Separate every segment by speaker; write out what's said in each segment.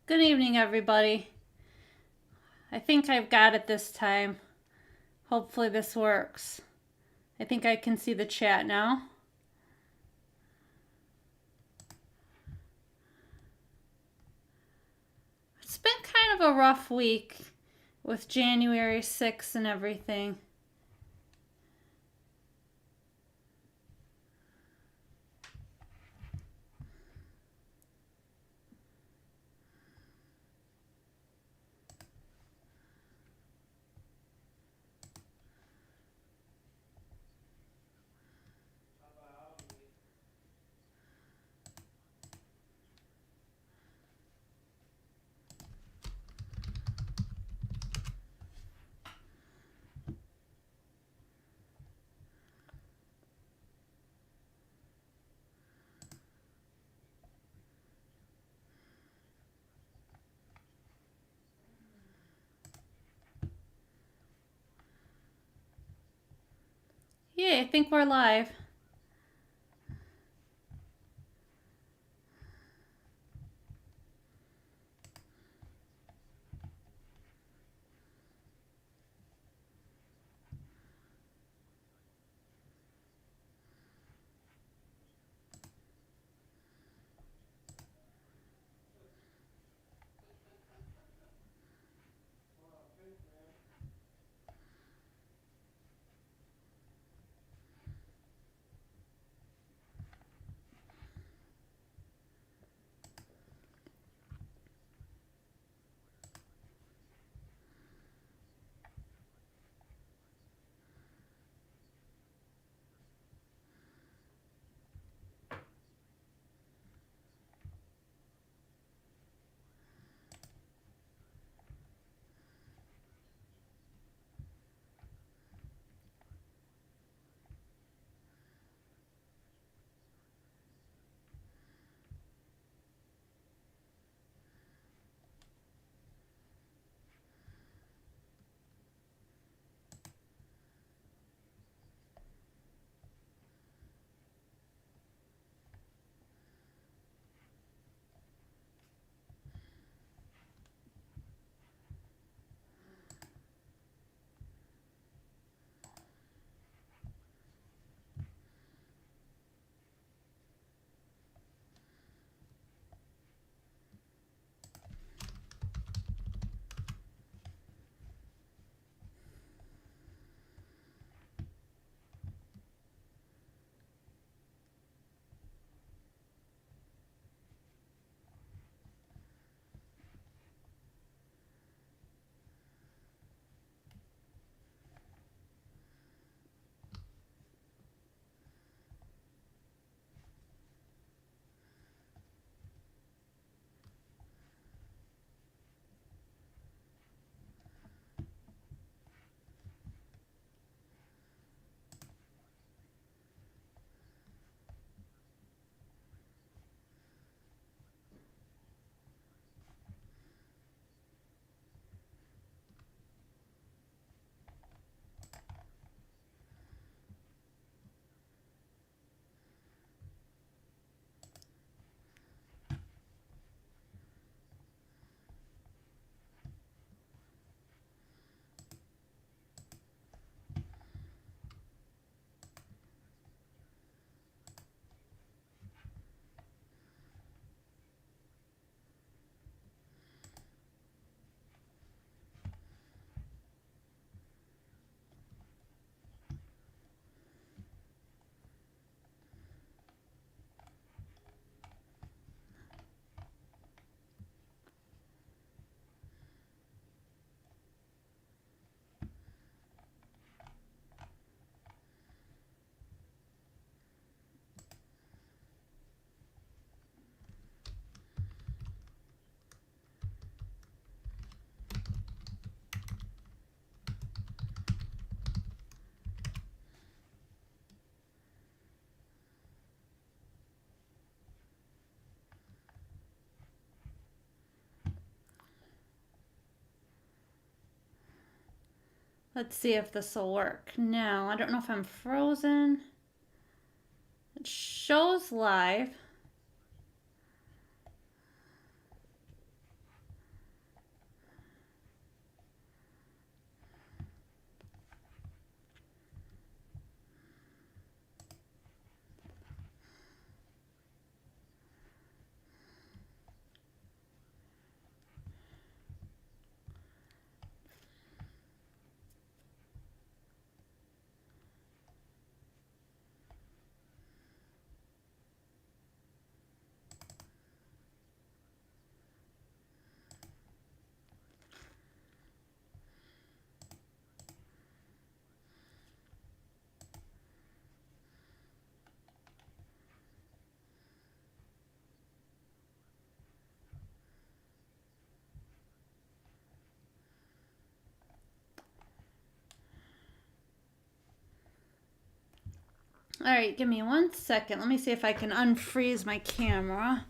Speaker 1: Good evening, everybody. I think I've got it this time. Hopefully this works. I think I can see the chat now. It's been kind of a rough week with January 6th and everything. Yeah, I think we're live. Let's see if this will work. Now, I don't know if I'm frozen. It shows live. All right, give me 1 second. Let me see if I can unfreeze my camera.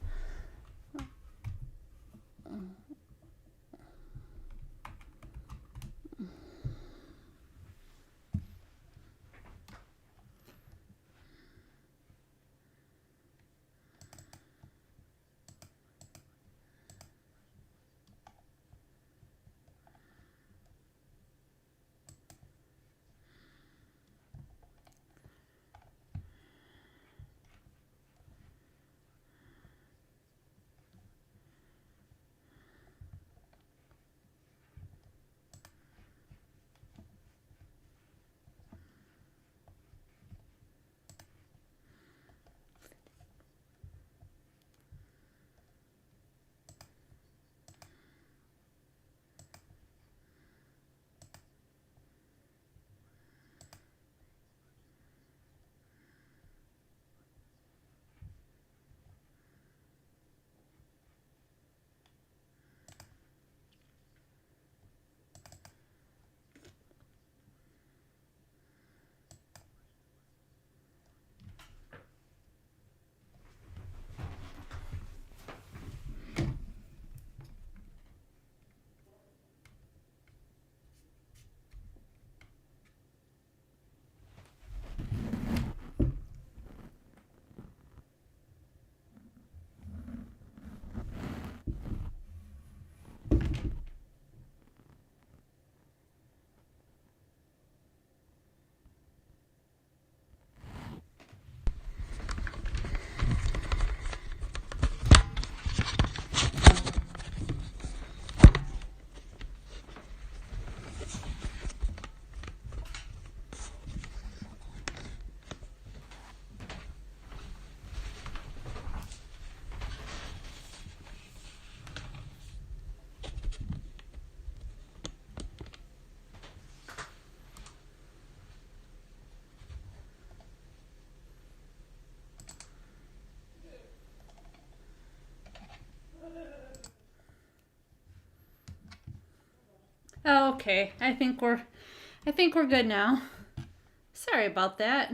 Speaker 1: Okay, I think we're good now. Sorry about that.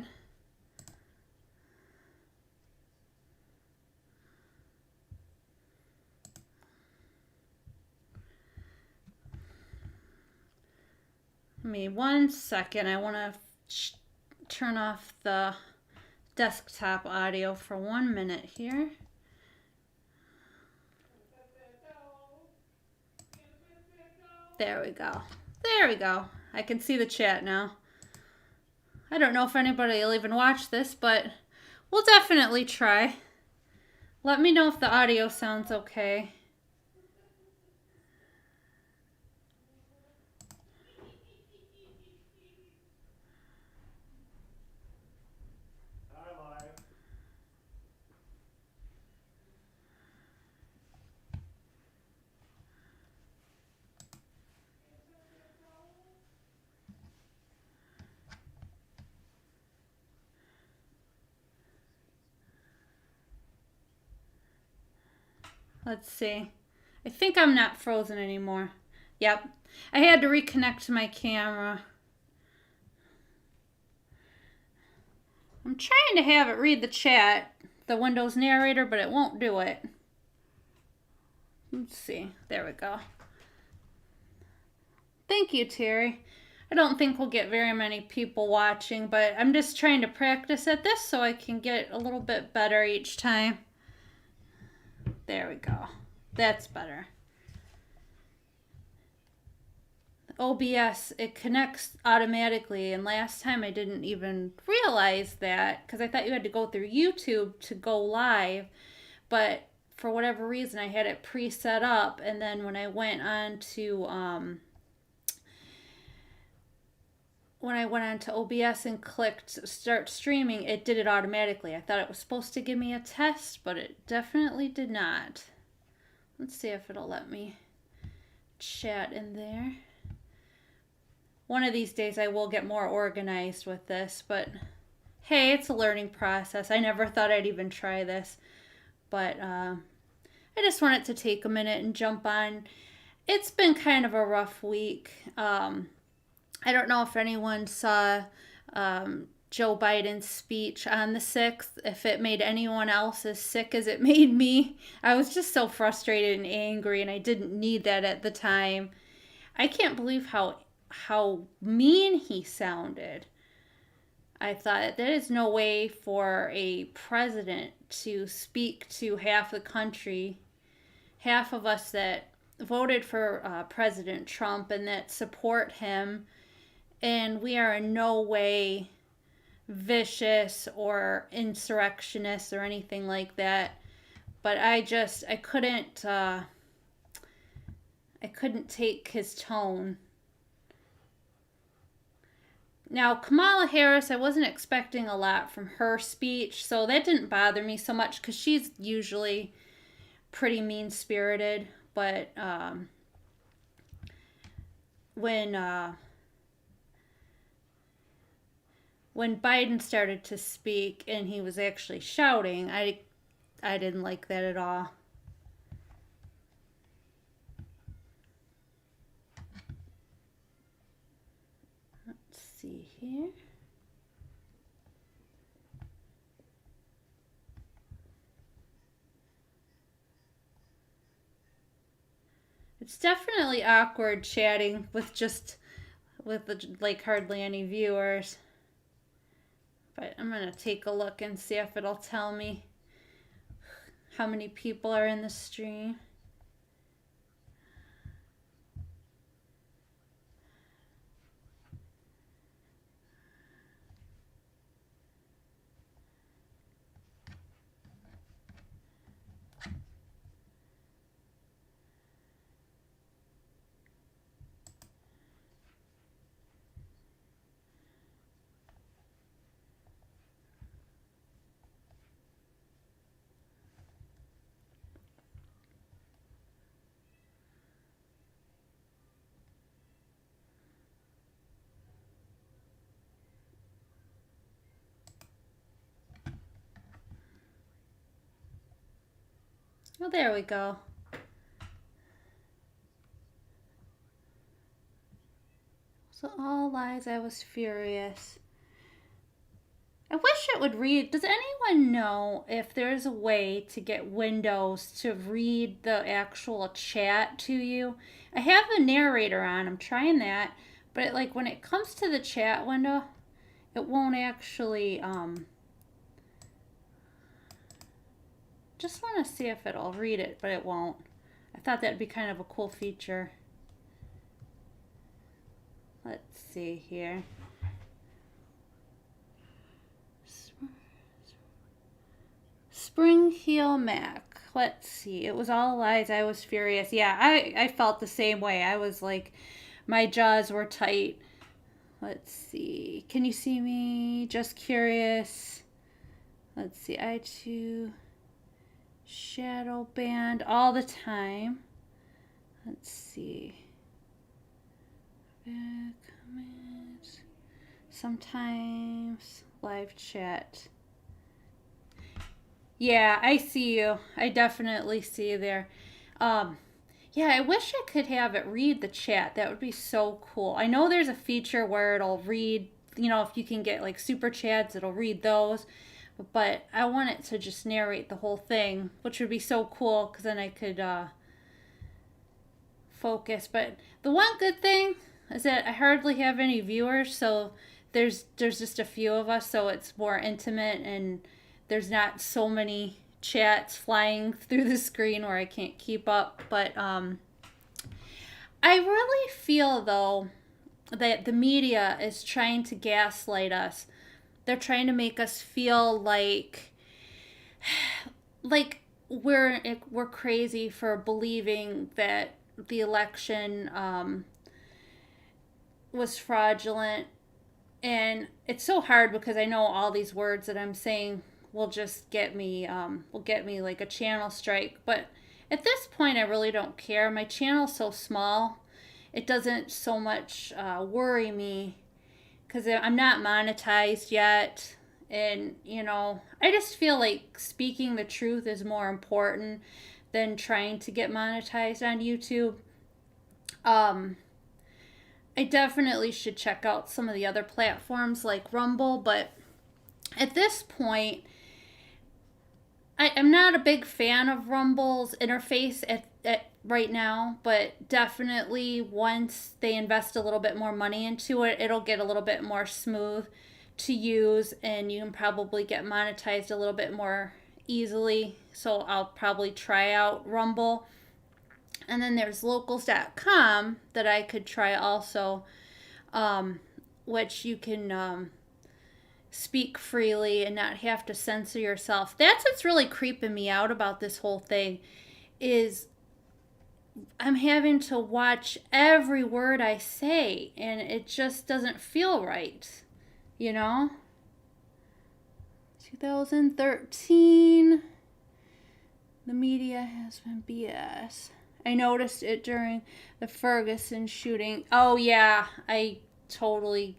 Speaker 1: Give me 1 second. I want to turn off the desktop audio for 1 minute here. There we go. There we go. I can see the chat now. I don't know if anybody will even watch this, but we'll definitely try. Let me know if the audio sounds okay. Let's see. I think I'm not frozen anymore. Yep. I had to reconnect to my camera. I'm trying to have it read the chat, the Windows narrator, but it won't do it. Let's see. There we go. Thank you, Terry. I don't think we'll get very many people watching, but I'm just trying to practice at this so I can get a little bit better each time. There we go. That's better. OBS, it connects automatically, and last time I didn't even realize that because I thought you had to go through YouTube to go live, but for whatever reason I had it pre-set up, and then when I went on to OBS and clicked start streaming, it did it automatically. I thought it was supposed to give me a test, but it definitely did not. Let's see if it'll let me chat in there. One of these days I will get more organized with this, but hey, it's a learning process. I never thought I'd even try this, but I just wanted to take a minute and jump on. It's been kind of a rough week. I don't know if anyone saw Joe Biden's speech on the 6th, if it made anyone else as sick as it made me. I was just so frustrated and angry, and I didn't need that at the time. I can't believe how mean he sounded. I thought there is no way for a president to speak to half the country, half of us that voted for President Trump and that support him, and we are in no way vicious or insurrectionists or anything like that. But I couldn't take his tone. Now, Kamala Harris, I wasn't expecting a lot from her speech, so that didn't bother me so much because she's usually pretty mean-spirited. But when Biden started to speak and he was actually shouting, I didn't like that at all. Let's see here. It's definitely awkward chatting with like hardly any viewers. But I'm going to take a look and see if it'll tell me how many people are in the stream. Oh, there we go. So all lies, I was furious. I wish it would read. Does anyone know if there's a way to get Windows to read the actual chat to you? I have the narrator on. I'm trying that. But like when it comes to the chat window, it won't actually just want to see if it'll read it, but it won't. I thought that'd be kind of a cool feature. Let's see here. Spring Heel Mac. Let's see. It was all lies. I was furious. Yeah, I felt the same way. I was like, my jaws were tight. Let's see. Can you see me? Just curious. Let's see. I2 shadow banned all the time. Let's see. Back comments. Sometimes live chat. Yeah, I see you. I definitely see you there. Yeah, I wish I could have it read the chat. That would be so cool. I know there's a feature where it'll read, if you can get like super chats, it'll read those. But I want it to just narrate the whole thing, which would be so cool because then I could focus. But the one good thing is that I hardly have any viewers, so there's just a few of us, so it's more intimate and there's not so many chats flying through the screen where I can't keep up. But I really feel though that the media is trying to gaslight us. They're trying to make us feel like we're crazy for believing that the election was fraudulent. And it's so hard because I know all these words that I'm saying will just get me like a channel strike. But at this point, I really don't care. My channel's so small, it doesn't so much worry me because I'm not monetized yet. And, I just feel like speaking the truth is more important than trying to get monetized on YouTube. I definitely should check out some of the other platforms like Rumble, but At this point, I'm not a big fan of Rumble's interface at right now, but definitely once they invest a little bit more money into it, it'll get a little bit more smooth to use, and you can probably get monetized a little bit more easily. So I'll probably try out Rumble. And then there's locals.com that I could try also, um, which you can speak freely and not have to censor yourself. That's what's really creeping me out about this whole thing is I'm having to watch every word I say and it just doesn't feel right, you know? 2013, the media has been BS. I noticed it during the Ferguson shooting. Oh yeah, I totally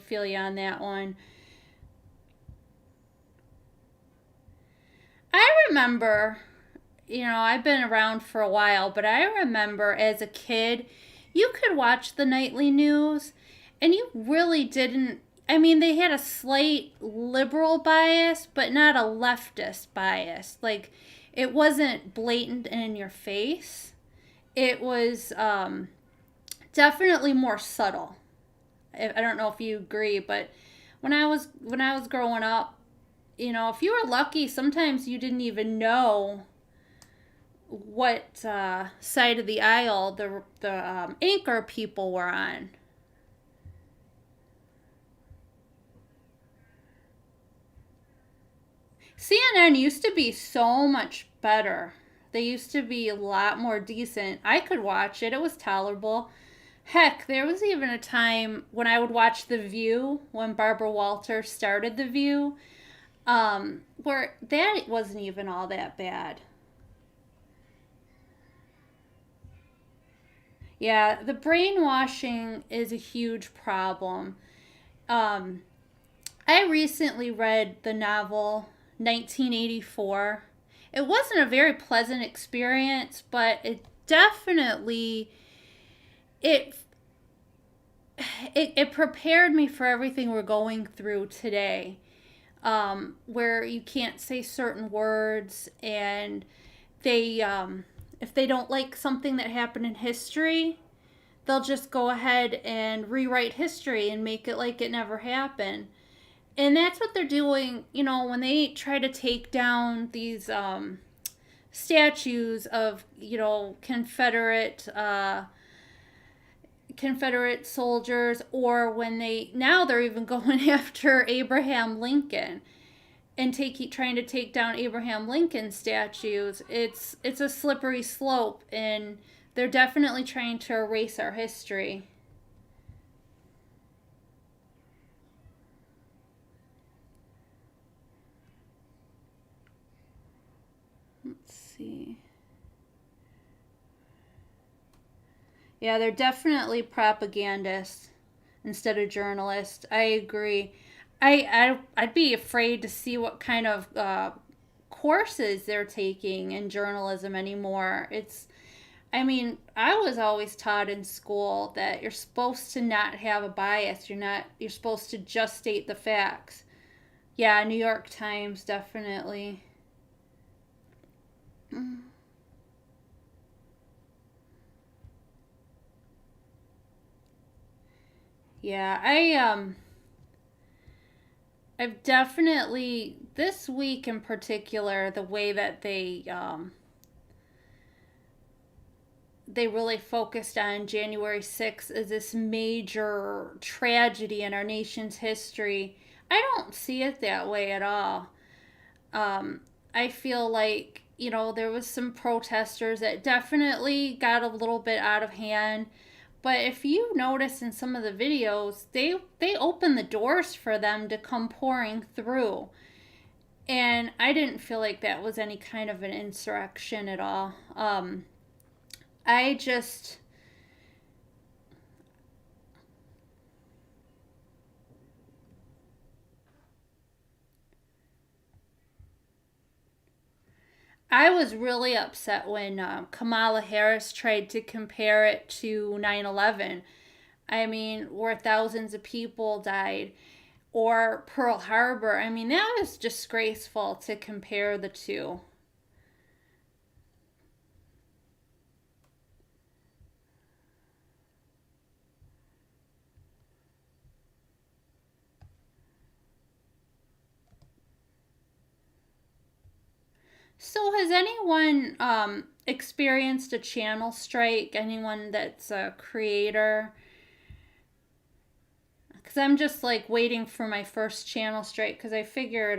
Speaker 1: feel you on that one. I remember, I've been around for a while, but I remember as a kid, you could watch the nightly news and you really didn't. I mean, they had a slight liberal bias, but not a leftist bias. Like, it wasn't blatant and in your face. It was definitely more subtle. I don't know if you agree, but when I was growing up, if you were lucky, sometimes you didn't even know what side of the aisle the anchor people were on. CNN used to be so much better. They used to be a lot more decent. I could watch it, it was tolerable. Heck, there was even a time when I would watch The View when Barbara Walter started The View, where that wasn't even all that bad. Yeah, the brainwashing is a huge problem. Um, I recently read the novel 1984. It wasn't a very pleasant experience, but it it prepared me for everything we're going through today, where you can't say certain words, and they if they don't like something that happened in history, they'll just go ahead and rewrite history and make it like it never happened. And that's what they're doing, when they try to take down these statues of, Confederate soldiers, or when they're even going after Abraham Lincoln and trying to take down Abraham Lincoln statues. It's a slippery slope, and they're definitely trying to erase our history. Let's see. Yeah, they're definitely propagandists instead of journalists. I agree. I'd be afraid to see what kind of courses they're taking in journalism anymore. I mean, I was always taught in school that you're supposed to not have a bias. You're supposed to just state the facts. Yeah, New York Times definitely. Mm. Yeah, I've definitely this week in particular the way that they really focused on January 6th as this major tragedy in our nation's history. I don't see it that way at all. I feel like, there was some protesters that definitely got a little bit out of hand. But if you notice in some of the videos, they open the doors for them to come pouring through. And I didn't feel like that was any kind of an insurrection at all. I just I was really upset when Kamala Harris tried to compare it to 9/11. I mean, where thousands of people died. or Pearl Harbor. I mean, that was disgraceful to compare the two. So, has anyone experienced a channel strike? Anyone that's a creator? Because I'm just like waiting for my first channel strike because I figure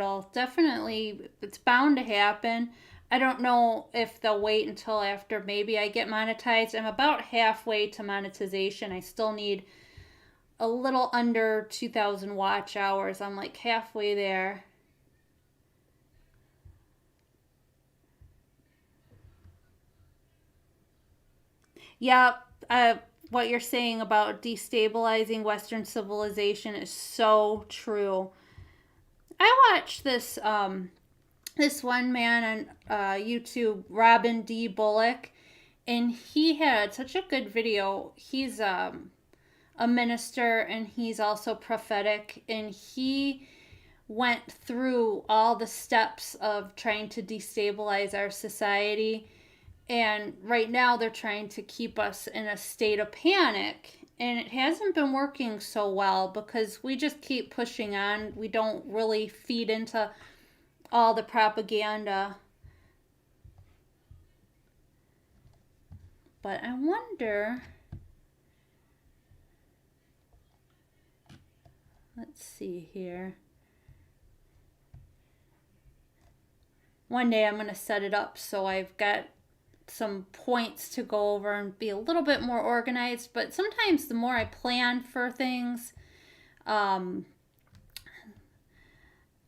Speaker 1: it's bound to happen. I don't know if they'll wait until after maybe I get monetized. I'm about halfway to monetization. I still need a little under 2,000 watch hours. I'm like halfway there. Yep. What you're saying about destabilizing Western civilization is so true. I watched this one man on YouTube, Robin D. Bullock, and he had such a good video. He's a minister and he's also prophetic, and he went through all the steps of trying to destabilize our society. And right now, they're trying to keep us in a state of panic. And it hasn't been working so well because we just keep pushing on. We don't really feed into all the propaganda. But I wonder. Let's see here. One day I'm going to set it up so I've got some points to go over and be a little bit more organized. But sometimes the more I plan for things, um,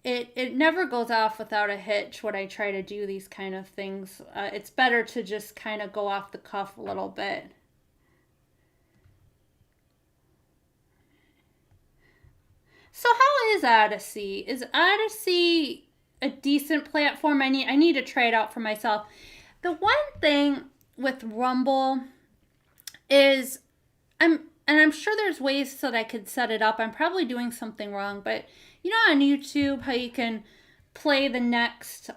Speaker 1: it never goes off without a hitch when I try to do these kind of things. It's better to just kind of go off the cuff a little bit. So how is Odyssey? Is Odyssey a decent platform? I need to try it out for myself. The one thing with Rumble is I'm sure there's ways that I could set it up. I'm probably doing something wrong, but you know on YouTube how you can play the next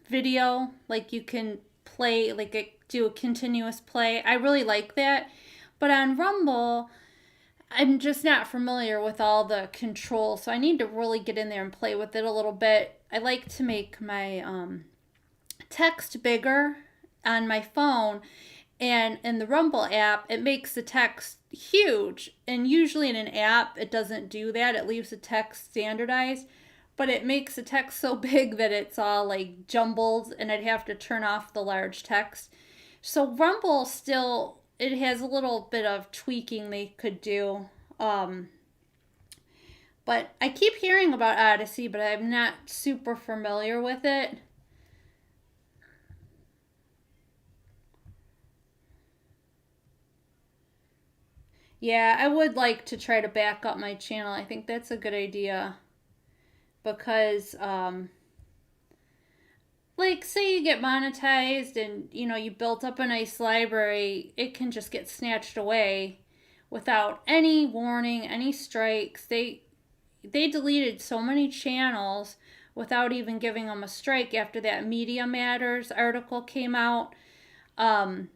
Speaker 1: video, like you can play do a continuous play. I really like that. But on Rumble, I'm just not familiar with all the controls, so I need to really get in there and play with it a little bit. I like to make my text bigger on my phone, and in the Rumble app, it makes the text huge. And usually in an app, it doesn't do that. It leaves the text standardized, but it makes the text so big that it's all like jumbled, and I'd have to turn off the large text. So Rumble still, it has a little bit of tweaking they could do. Um, but I keep hearing about Odyssey, but I'm not super familiar with it. Yeah, I would like to try to back up my channel. I think that's a good idea because like say you get monetized and you built up a nice library, it can just get snatched away without any warning, any strikes. They deleted so many channels without even giving them a strike after that Media Matters article came out. Um,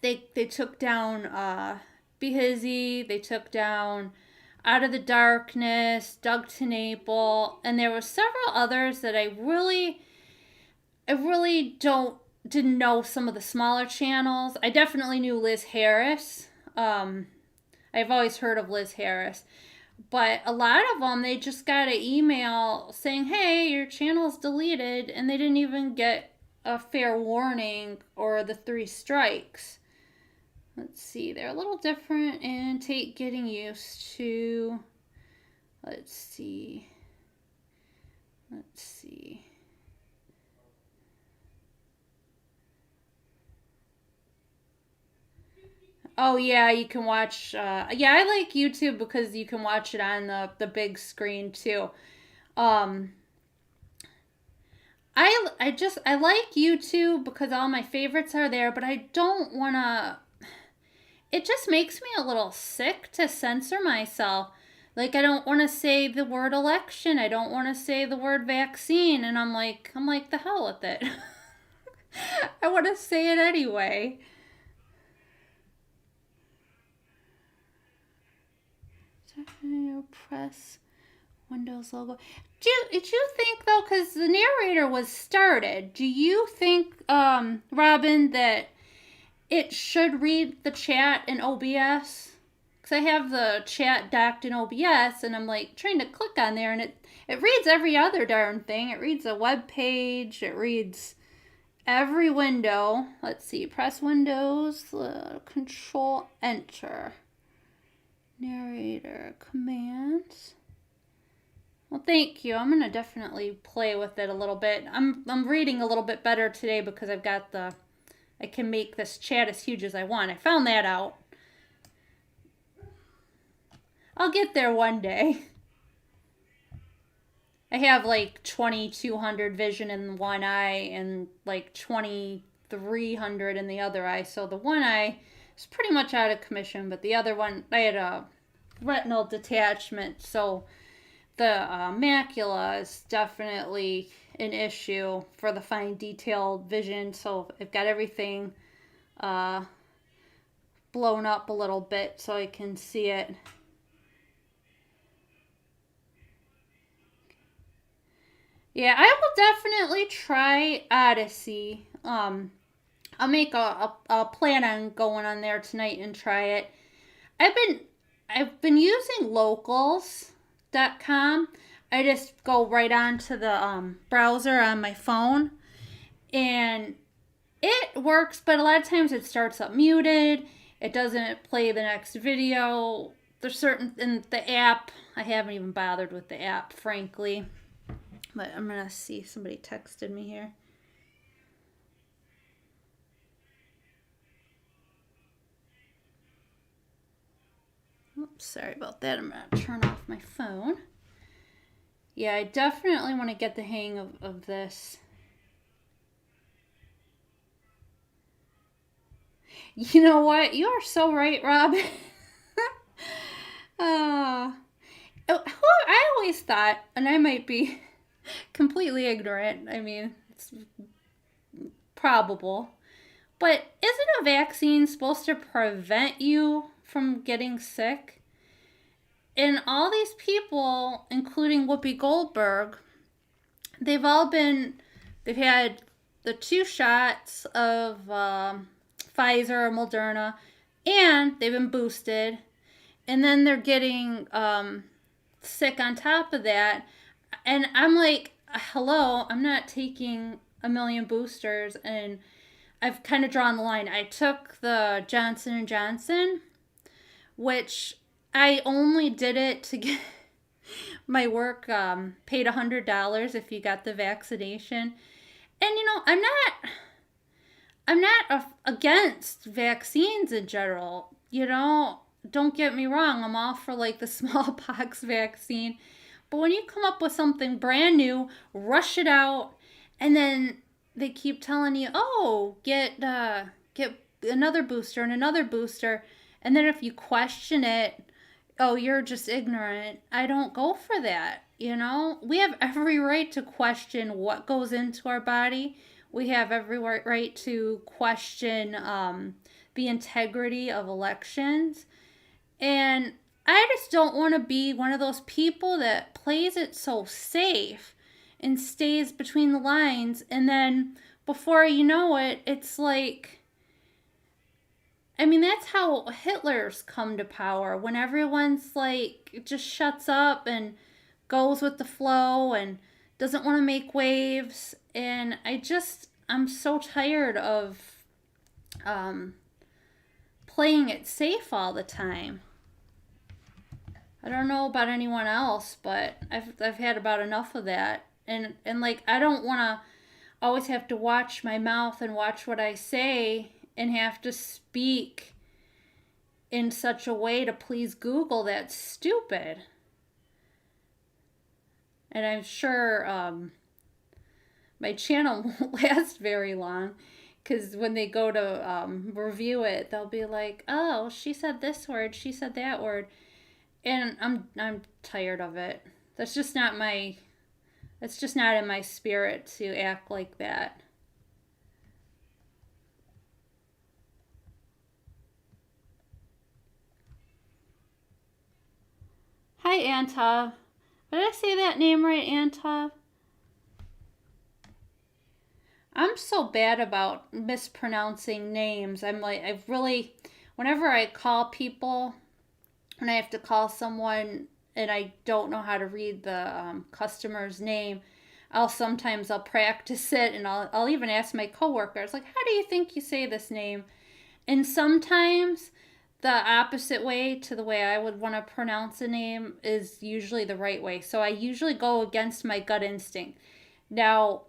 Speaker 1: they took down Behizzy, they took down Out of the Darkness, Doug TenNapel, and there were several others that I really didn't know some of the smaller channels. I definitely knew Liz Harris. I've always heard of Liz Harris. But a lot of them, they just got an email saying, hey, your channel's deleted, and they didn't even get a fair warning or the 3 strikes. Let's see, they're a little different and take getting used to. Let's see. Let's see. Oh yeah, you can watch. Yeah, I like YouTube because you can watch it on the big screen too. Um, I like YouTube because all my favorites are there, but I don't wanna. It just makes me a little sick to censor myself. Like, I don't want to say the word election. I don't want to say the word vaccine. And I'm like, the hell with it. I want to say it anyway. Press Windows logo. Did you think, though, because the narrator was started, do you think, Robin, that it should read the chat in OBS? Because I have the chat docked in OBS, and I'm like trying to click on there, and it reads every other darn thing. It reads a web page. It reads every window. Let's see. Press Windows, Control Enter. Narrator commands. Well, thank you. I'm gonna definitely play with it a little bit. I'm reading a little bit better today because I've got I can make this chat as huge as I want. I found that out. I'll get there one day. I have like 2200 vision in one eye and like 2300 in the other eye. So the one eye is pretty much out of commission, but the other one, I had a retinal detachment. So the macula is definitely an issue for the fine detailed vision. So I've got everything blown up a little bit so I can see it. Yeah, I will definitely try Odyssey. I'll make a plan on going on there tonight and try it. I've been using locals.com. I just go right onto the browser on my phone, and it works, but a lot of times it starts up muted. It doesn't play the next video. There's certain in the app. I haven't even bothered with the app, frankly. But I'm gonna see, somebody texted me here. Oops, sorry about that. I'm gonna turn off my phone. Yeah, I definitely want to get the hang of this. You know what? You are so right, Rob. I always thought, and I might be completely ignorant. I mean, it's probable. But isn't a vaccine supposed to prevent you from getting sick? And all these people, including Whoopi Goldberg, they've had the 2 shots of Pfizer or Moderna, and they've been boosted. And then they're getting sick on top of that. And I'm like, hello, I'm not taking a million boosters. And I've kind of drawn the line. I took the Johnson & Johnson, which I only did it to get my work paid $100 if you got the vaccination. And I'm not against vaccines in general. Don't get me wrong. I'm all for like the smallpox vaccine. But when you come up with something brand new, rush it out, and then they keep telling you, oh, get another booster and another booster. And then if you question it, oh, you're just ignorant. I don't go for that. We have every right to question what goes into our body. We have every right to question the integrity of elections. And I just don't want to be one of those people that plays it so safe and stays between the lines. And then before you know it, it's like, I mean, that's how Hitler's come to power, when everyone's like, just shuts up and goes with the flow and doesn't want to make waves. And I'm so tired of playing it safe all the time. I don't know about anyone else, but I've had about enough of that. And like, I don't want to always have to watch my mouth and watch what I say and have to speak in such a way to please Google. That's stupid. And I'm sure my channel won't last very long, because when they go to review it, they'll be like, oh, she said this word, she said that word. And I'm tired of it. That's just not my it's just not in my spirit to act like that. Hi, Anta. Did I say that name right, Anta? I'm so bad about mispronouncing names. I'm like, I've really, whenever I call people, when I have to call someone and I don't know how to read the customer's name, I'll practice it and I'll even ask my coworkers, like, how do you think you say this name? And sometimes the opposite way to the way I would want to pronounce a name is usually the right way. So I usually go against my gut instinct. Now,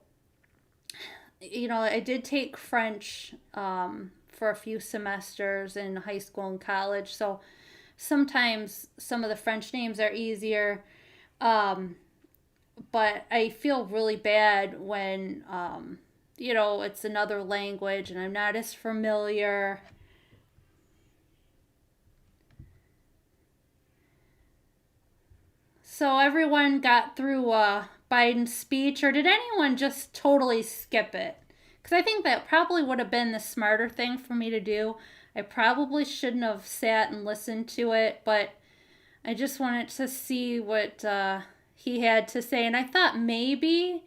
Speaker 1: I did take French for a few semesters in high school and college. So sometimes some of the French names are easier. Um, but I feel really bad when, it's another language and I'm not as familiar. So everyone got through Biden's speech, or did anyone just totally skip it? Because I think that probably would have been the smarter thing for me to do. I probably shouldn't have sat and listened to it, but I just wanted to see what he had to say. And I thought maybe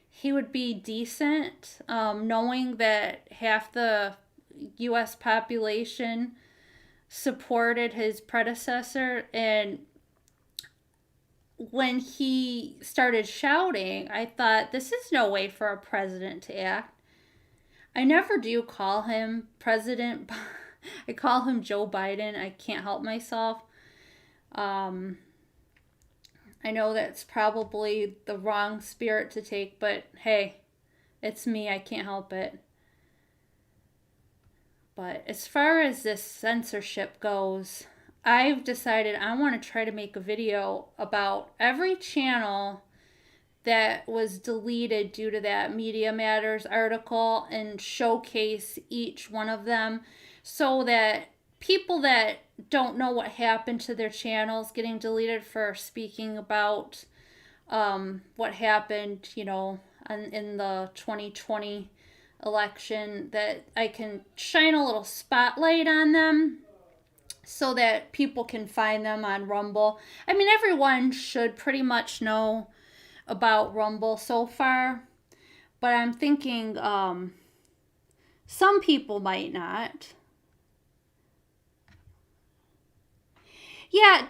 Speaker 1: he would be decent, knowing that half the U.S. population supported his predecessor. And when he started shouting, I thought, this is no way for a president to act. I never do call him president. I call him Joe Biden. I can't help myself. Um, I know that's probably the wrong spirit to take, but hey, it's me. I can't help it. But as far as this censorship goes, I've decided I want to try to make a video about every channel that was deleted due to that Media Matters article and showcase each one of them so that people that don't know what happened to their channels getting deleted for speaking about what happened, in the 2020 election, that I can shine a little spotlight on them so that people can find them on Rumble. I mean, everyone should pretty much know about Rumble so far, but I'm thinking some people might not. Yeah,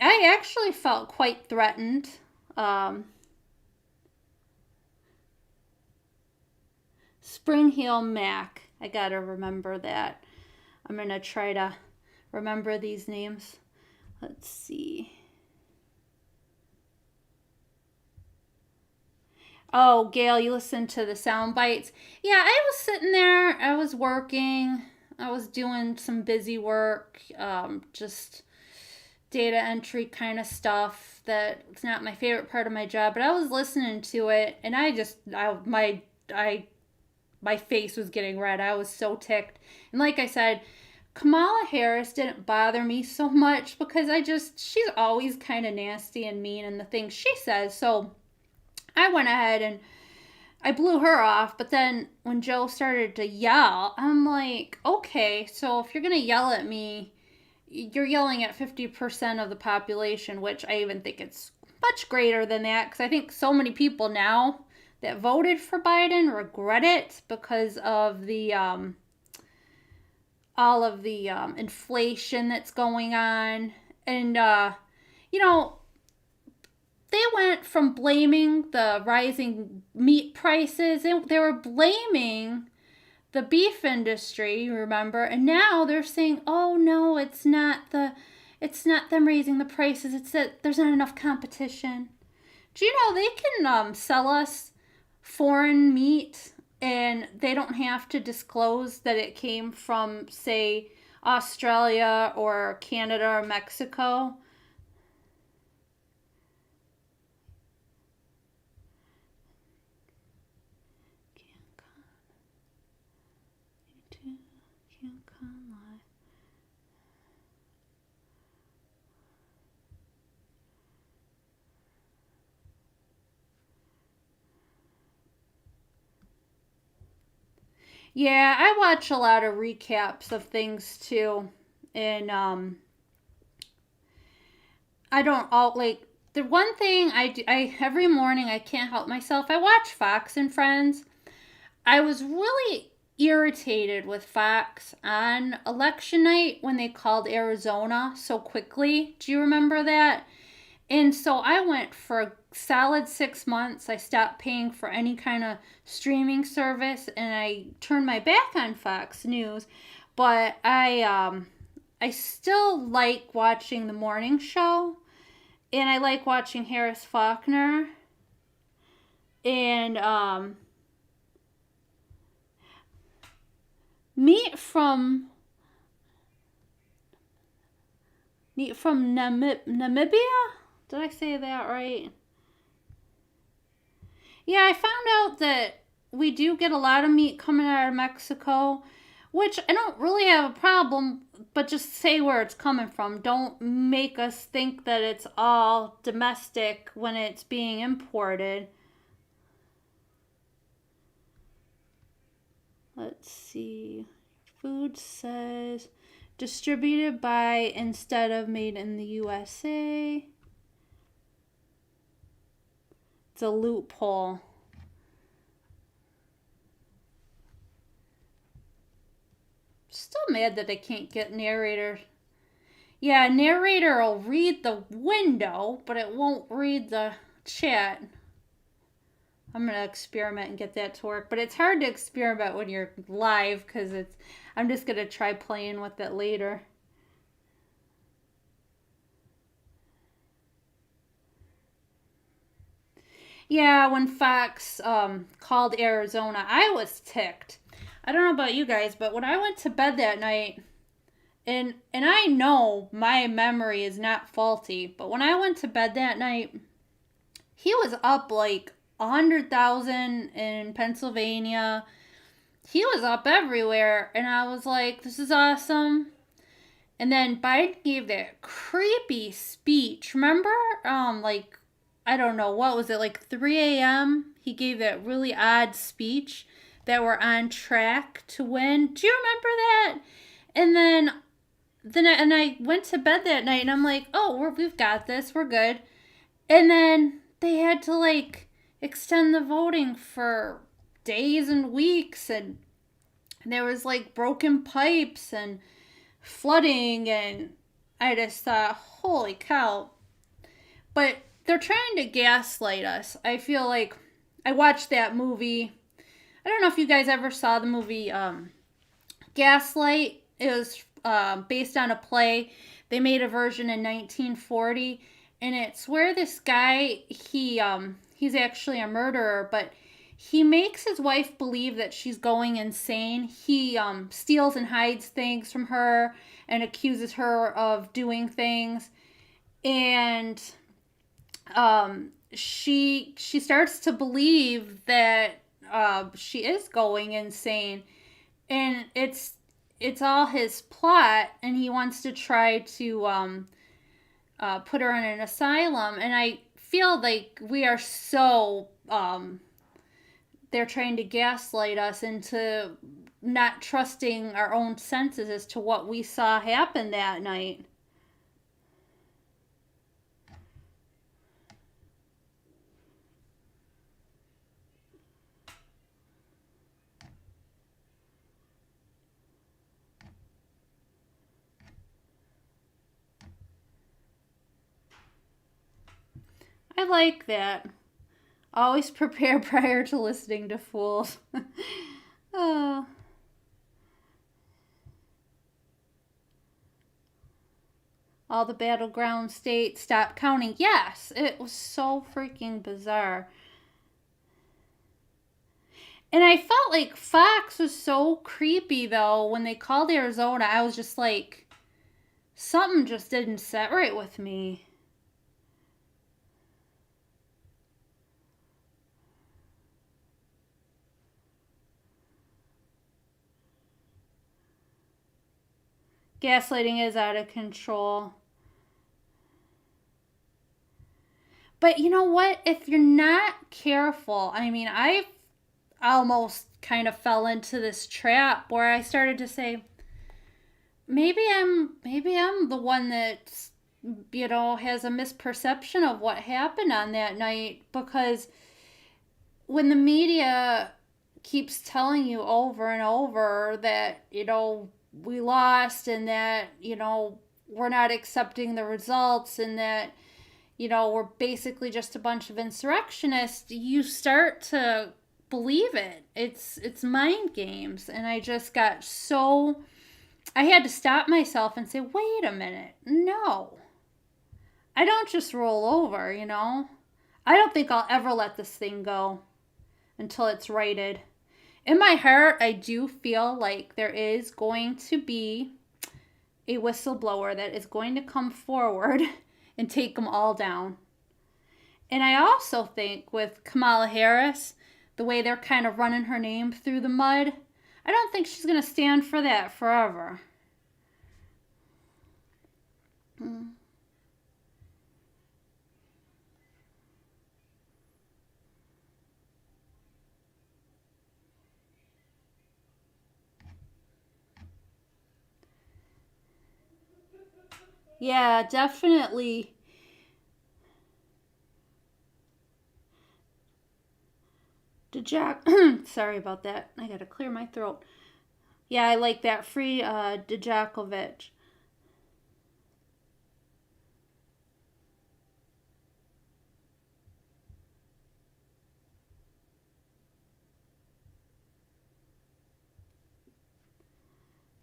Speaker 1: I actually felt quite threatened. Um, Spring Heel Mac. I gotta remember that. I'm gonna try to remember these names. Let's see. Oh, Gail, you listened to the sound bites. Yeah, I was sitting there. I was working. I was doing some busy work, just data entry kind of stuff. That's not my favorite part of my job, but I was listening to it, and I my face was getting red. I was so ticked, and like I said, Kamala Harris didn't bother me so much because she's always kind of nasty and mean in the things she says. So I went ahead and I blew her off. But then when Joe started to yell, I'm like, okay, so if you're going to yell at me, you're yelling at 50% of the population, which I even think it's much greater than that, because I think so many people now that voted for Biden regret it because of the all of the inflation that's going on. And, you know, they went from blaming the rising meat prices, they were blaming the beef industry, remember? And now they're saying, "Oh no, it's not them raising the prices. It's that there's not enough competition." Do you know they can sell us foreign meat and they don't have to disclose that it came from, say, Australia or Canada or Mexico? Yeah, I watch a lot of recaps of things too. And I don't all like the one thing I do, I every morning I can't help myself. I watch Fox and Friends. I was really irritated with Fox on election night when they called Arizona so quickly. Do you remember that? And so I went for a solid 6 months. I stopped paying for any kind of streaming service and I turned my back on Fox News. But I still like watching the morning show and I like watching Harris Faulkner and meat from Namibia. Did I say that right? Yeah, I found out that we do get a lot of meat coming out of Mexico, which I don't really have a problem, but just say where it's coming from. Don't make us think that it's all domestic when it's being imported. Let's see. Food says distributed by instead of made in the USA. It's a loophole. Still mad that I can't get narrator. Yeah, narrator will read the window, but it won't read the chat. I'm gonna experiment and get that to work, but it's hard to experiment when you're live because it's. I'm just gonna try playing with it later. Yeah, when Fox called Arizona, I was ticked. I don't know about you guys, but when I went to bed that night, and I know my memory is not faulty, but when I went to bed that night, he was up like 100,000 in Pennsylvania. He was up everywhere, and I was like, "This is awesome." And then Biden gave that creepy speech. Remember, like I don't know what was it like 3 a.m. He gave that really odd speech that we're on track to win. Do you remember that? And then I went to bed that night and I'm like, oh, we've got this, we're good. And then they had to like extend the voting for days and weeks, and there was like broken pipes and flooding, and I just thought, holy cow. But they're trying to gaslight us. I feel like I watched that movie. I don't know if you guys ever saw the movie Gaslight. It was based on a play. They made a version in 1940, and it's where this guy he's actually a murderer, but he makes his wife believe that she's going insane. He steals and hides things from her and accuses her of doing things, and she starts to believe that she is going insane, and it's all his plot, and he wants to try to put her in an asylum. And I feel like we are so they're trying to gaslight us into not trusting our own senses as to what we saw happen that night. I like that. Always prepare prior to listening to fools. Oh. All the battleground states stopped counting. Yes, it was so freaking bizarre. And I felt like Fox was so creepy though when they called Arizona. I was just like, something just didn't set right with me. Gaslighting is out of control. But you know what? If you're not careful, I mean, almost kind of fell into this trap where I started to say, maybe I'm the one that has a misperception of what happened on that night, because when the media keeps telling you over and over that we lost, and that we're not accepting the results, and that we're basically just a bunch of insurrectionists, you start to believe it. It's mind games. And I had to stop myself and say, wait a minute, no. I don't just roll over, I don't think I'll ever let this thing go until it's righted. In my heart, I do feel like there is going to be a whistleblower that is going to come forward and take them all down. And I also think with Kamala Harris, the way they're kind of running her name through the mud, I don't think she's going to stand for that forever. Yeah, definitely. Sorry about that. I gotta clear my throat. Yeah, I like that. Free Djokovic.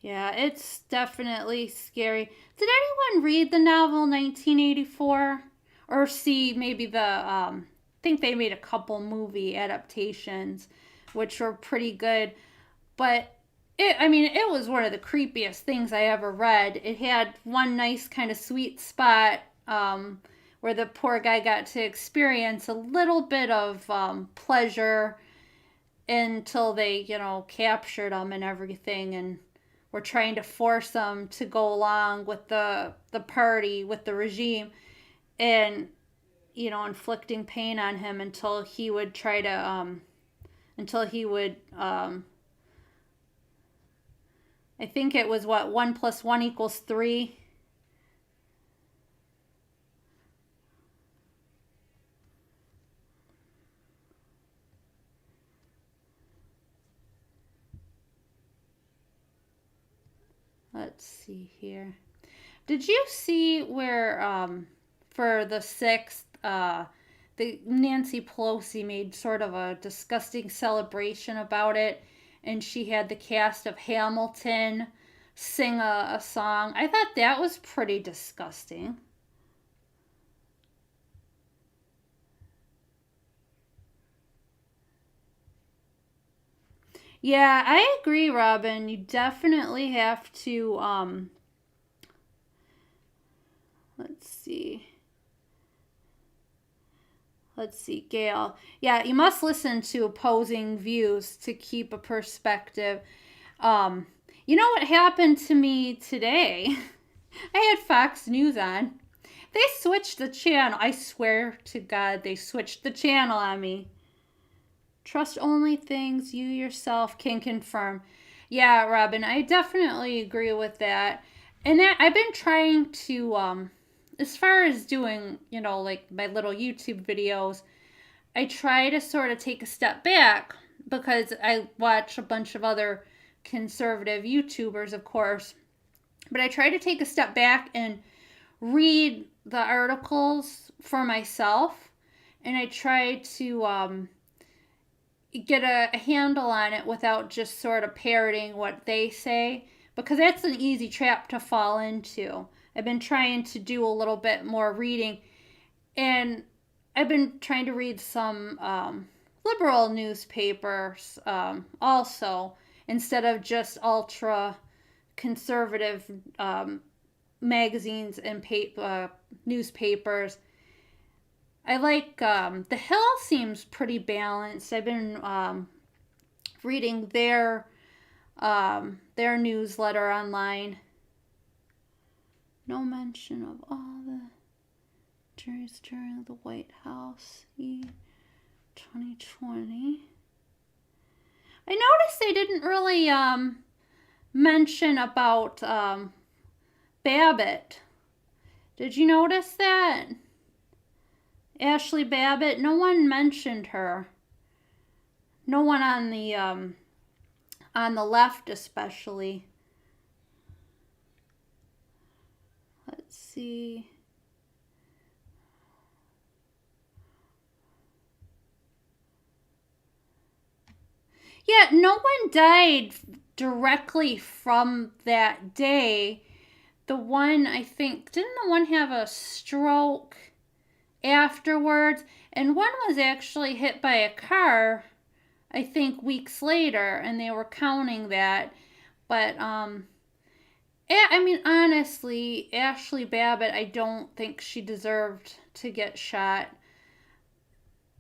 Speaker 1: Yeah, it's definitely scary. Did anyone read the novel 1984? Or see maybe I think they made a couple movie adaptations, which were pretty good. But it was one of the creepiest things I ever read. It had one nice kind of sweet spot where the poor guy got to experience a little bit of pleasure until they, captured him and everything, and were trying to force him to go along with the party, with the regime, and inflicting pain on him until he would try to until he would I think it was what, 1 + 1 = 3. Let's see here. Did you see where for the 6th the Nancy Pelosi made sort of a disgusting celebration about it, and she had the cast of Hamilton sing a song? I thought that was pretty disgusting. Yeah, I agree, Robin. You definitely have to let's see. Let's see, Gail. Yeah, you must listen to opposing views to keep a perspective. Um, you know what happened to me today? I had Fox News on. They switched the channel. I swear to God, they switched the channel on me. Trust only things you yourself can confirm. Yeah, Robin, I definitely agree with that. And that I've been trying to as far as doing, like my little YouTube videos, I try to sort of take a step back because I watch a bunch of other conservative YouTubers, of course. But I try to take a step back and read the articles for myself, and I try to get a handle on it without just sort of parroting what they say, because that's an easy trap to fall into. I've been trying to do a little bit more reading, and I've been trying to read some liberal newspapers also, instead of just ultra conservative magazines and newspapers. I like The Hill seems pretty balanced. I've been reading their newsletter online. No mention of all the juries during the White House 2020. I noticed they didn't really mention about Babbitt. Did you notice that? Ashley Babbitt, no one mentioned her. No one on the left especially. Let's see. Yeah, no one died directly from that day. The one, I think, didn't the one have a stroke afterwards? And one was actually hit by a car, I think, weeks later, and they were counting that. But, I mean, honestly, Ashley Babbitt, I don't think she deserved to get shot.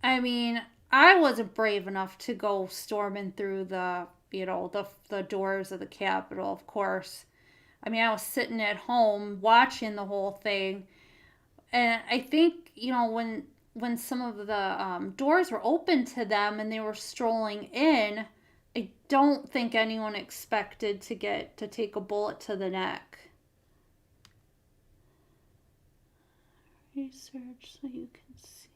Speaker 1: I mean, I wasn't brave enough to go storming through the doors of the Capitol, of course. I mean, I was sitting at home watching the whole thing, and I think when some of the doors were open to them and they were strolling in, I don't think anyone expected to take a bullet to the neck. Research so you can see.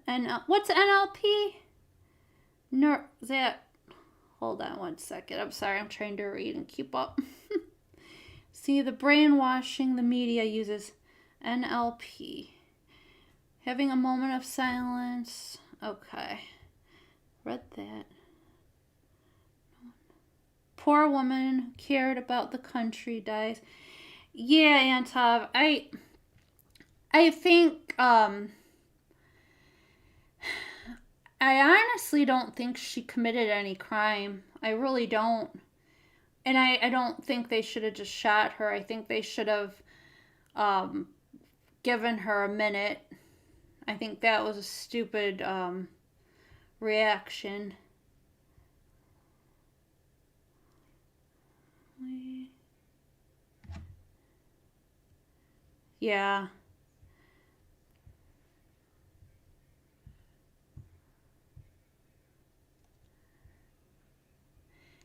Speaker 1: And what's NLP? That. Hold on one second. I'm sorry. I'm trying to read and keep up. See, the brainwashing the media uses NLP. Having a moment of silence. Okay. Read that. Poor woman cared about the country dies. Yeah, Antov. I think I honestly don't think she committed any crime. I really don't. And I don't think they should have just shot her. I think they should have um, given her a minute. I think that was a stupid reaction. Yeah.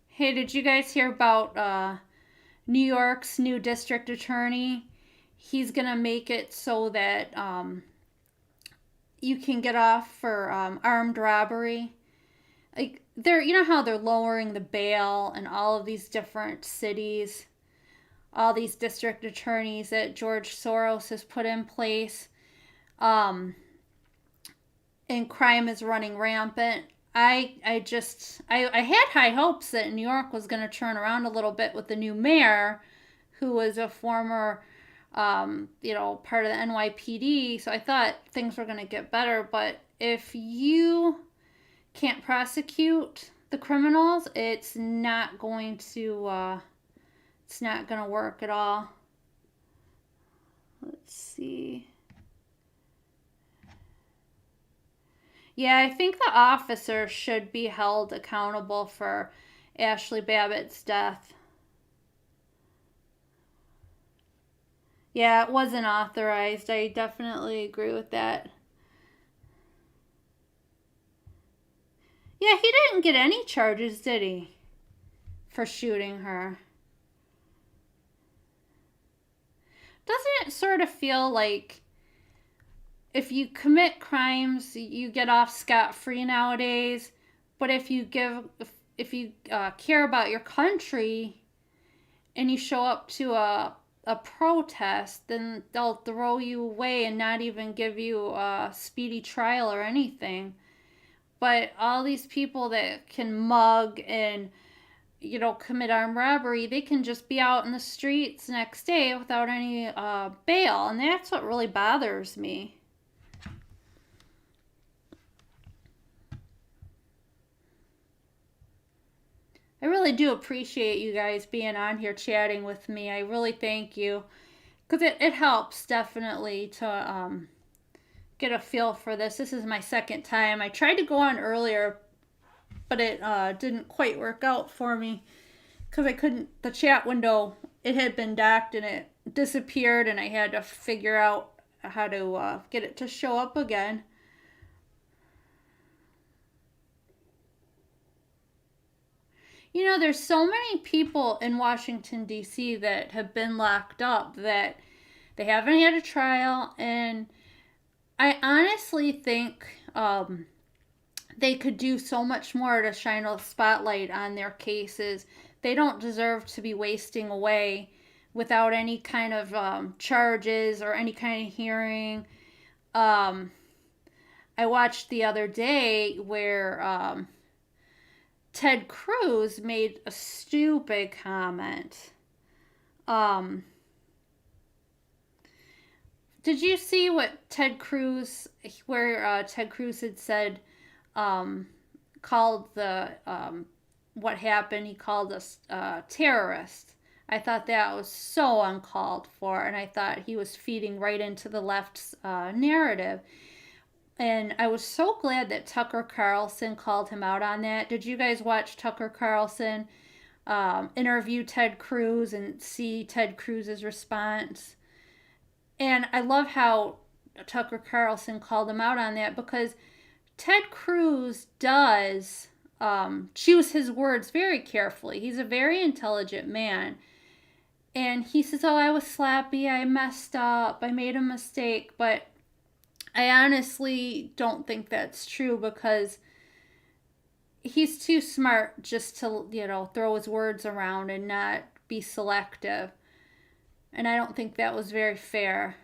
Speaker 1: Hey, did you guys hear about New York's new district attorney? He's gonna make it so that you can get off for armed robbery. Like you know how they're lowering the bail in all of these different cities, all these district attorneys that George Soros has put in place, um, and crime is running rampant. I had high hopes that New York was going to turn around a little bit with the new mayor, who was a former, part of the NYPD. So I thought things were going to get better. But if you can't prosecute the criminals, it's not going to work at all. Let's see. Yeah, I think the officer should be held accountable for Ashley Babbitt's death. Yeah, it wasn't authorized. I definitely agree with that. Yeah, he didn't get any charges, did he? For shooting her. Doesn't it sort of feel like if you commit crimes, you get off scot-free nowadays, but if you care about your country and you show up to a protest, then they'll throw you away and not even give you a speedy trial or anything. But all these people that can mug and commit armed robbery, they can just be out in the streets next day without any bail, and that's what really bothers me. I really do appreciate you guys being on here chatting with me. I really thank you. Because it helps definitely to get a feel for this. This is my second time. I tried to go on earlier, but it didn't quite work out for me. Because I couldn't, the chat window, it had been docked and it disappeared, and I had to figure out how to get it to show up again. There's so many people in Washington, D.C. that have been locked up that they haven't had a trial, and I honestly think they could do so much more to shine a spotlight on their cases. They don't deserve to be wasting away without any kind of charges or any kind of hearing. Um, I watched the other day where Ted Cruz made a stupid comment. Did you see what Ted Cruz, where Ted Cruz had said, called the, what happened, he called us terrorists. I thought that was so uncalled for, and I thought he was feeding right into the left's narrative. And I was so glad that Tucker Carlson called him out on that. Did you guys watch Tucker Carlson interview Ted Cruz and see Ted Cruz's response? And I love how Tucker Carlson called him out on that, because Ted Cruz does choose his words very carefully. He's a very intelligent man. And he says, oh, I was sloppy, I messed up, I made a mistake. But I honestly don't think that's true, because he's too smart just to, throw his words around and not be selective. And I don't think that was very fair.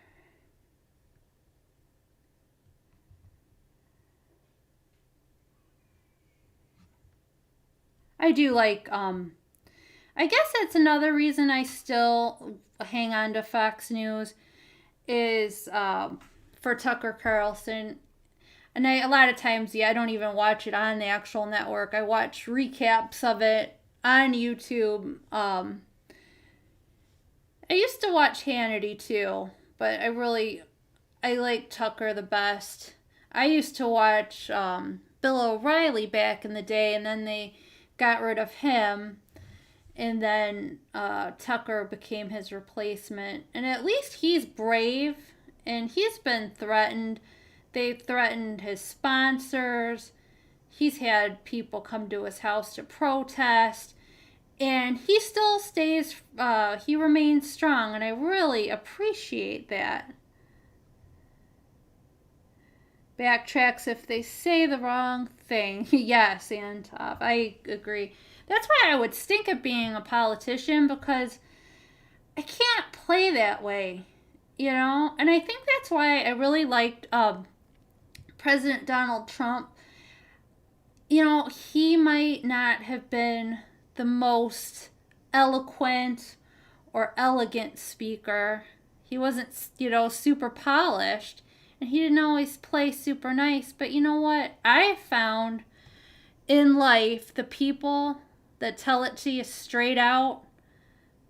Speaker 1: I do like, I guess that's another reason I still hang on to Fox News is for Tucker Carlson. And a lot of times, I don't even watch it on the actual network. I watch recaps of it on YouTube. I used to watch Hannity too, but I like Tucker the best. I used to watch Bill O'Reilly back in the day, and then they got rid of him, and then Tucker became his replacement. And at least he's brave, and he's been threatened. They've threatened his sponsors. He's had people come to his house to protest. And he still he remains strong, and I really appreciate that. Backtracks if they say the wrong thing. Yes, Antov, I agree. That's why I would stink at being a politician, because I can't play that way, And I think that's why I really liked President Donald Trump. He might not have been the most eloquent or elegant speaker. He wasn't, super polished, and he didn't always play super nice. But you know what? I found in life, the people that tell it to you straight out,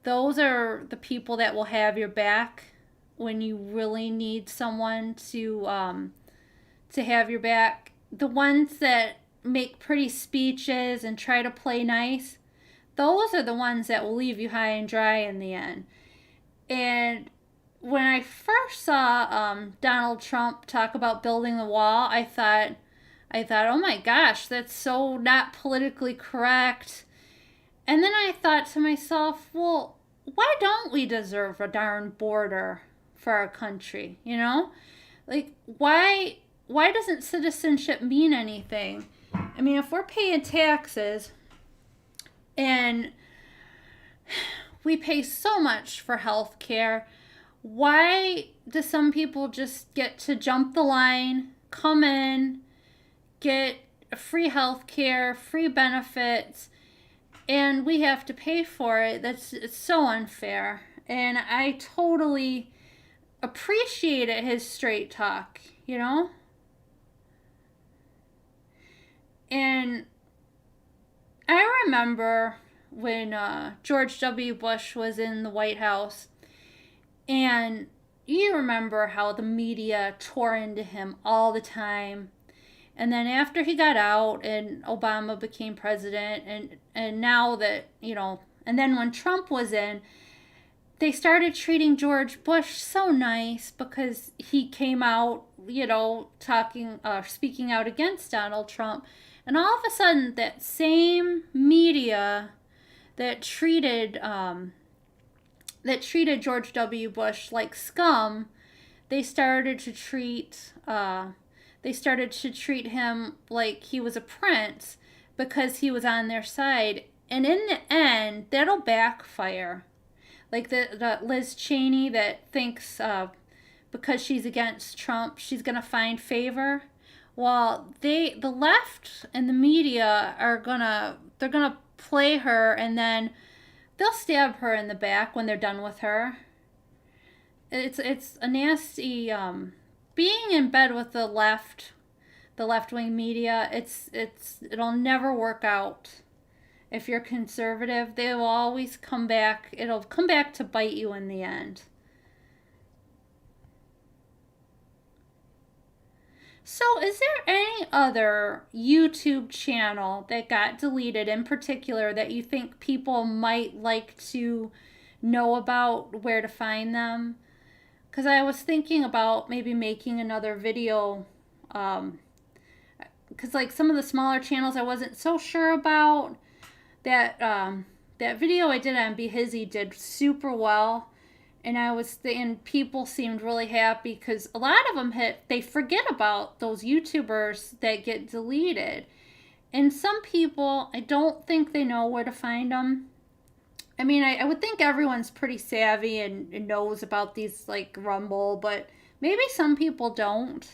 Speaker 1: those are the people that will have your back when you really need someone to have your back. The ones that make pretty speeches and try to play nice, those are the ones that will leave you high and dry in the end. And when I first saw Donald Trump talk about building the wall, I thought, oh my gosh, that's so not politically correct. And then I thought to myself, well, why don't we deserve a darn border for our country? Like, why doesn't citizenship mean anything? I mean, if we're paying taxes and we pay so much for health care, why do some people just get to jump the line, come in, get free health care, free benefits, and we have to pay for it? It's so unfair. And I totally appreciated his straight talk, And I remember when George W. Bush was in the White House, and you remember how the media tore into him all the time. And then after he got out and Obama became president, and now that, and then when Trump was in, they started treating George Bush so nice because he came out, speaking out against Donald Trump. And all of a sudden, that same media that treated George W. Bush like scum, they started to treat him like he was a prince because he was on their side. And in the end, that'll backfire. Like the Liz Cheney that thinks because she's against Trump, she's gonna find favor. Well, the left and the media they're gonna play her, and then they'll stab her in the back when they're done with her. It's a nasty being in bed with the left wing media. It'll never work out. If you're conservative, they will always come back. It'll come back to bite you in the end. So, is there any other YouTube channel that got deleted in particular that you think people might like to know about, where to find them? Because I was thinking about maybe making another video. Because like some of the smaller channels I wasn't so sure about. That video I did on Behizzy did super well. And people seemed really happy because a lot of them they forget about those YouTubers that get deleted. And some people, I don't think they know where to find them. I mean, I would think everyone's pretty savvy and knows about these, like, Rumble, but maybe some people don't.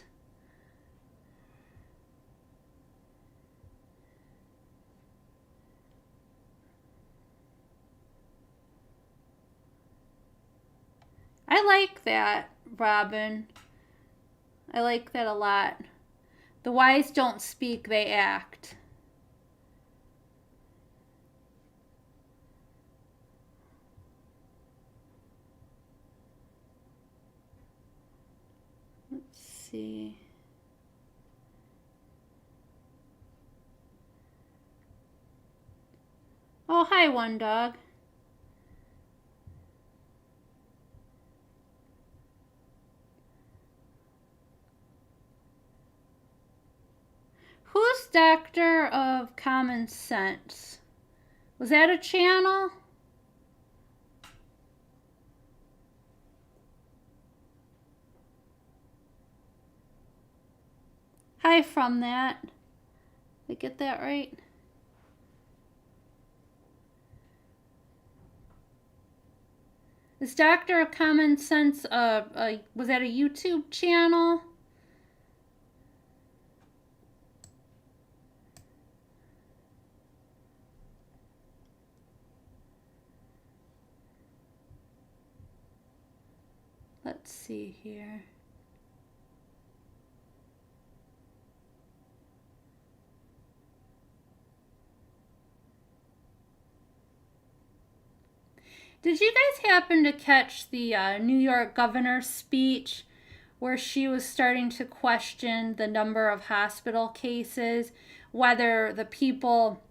Speaker 1: I like that, Robin. I like that a lot. The wise don't speak, they act. Let's see. Oh, hi, One Dog. Who's Doctor of Common Sense? Was that a channel? Hi from that. Did I get that right? Is Doctor of Common Sense, was that a YouTube channel? Let's see here. Did you guys happen to catch the New York governor's speech where she was starting to question the number of hospital cases, whether the people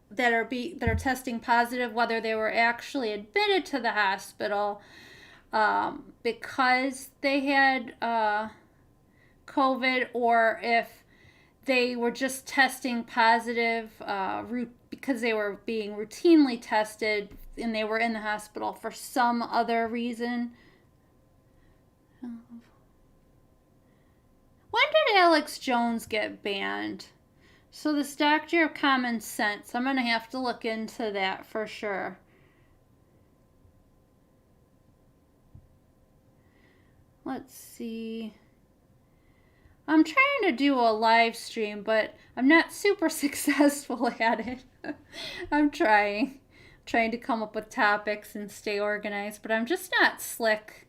Speaker 1: that are testing positive, whether they were actually admitted to the hospital because they had COVID, or if they were just testing positive because they were being routinely tested and they were in the hospital for some other reason. When did Alex Jones get banned? So this Doctor of Common Sense, I'm going to have to look into that for sure. Let's see. I'm trying to do a live stream, but I'm not super successful at it. I'm trying to come up with topics and stay organized, but I'm just not slick.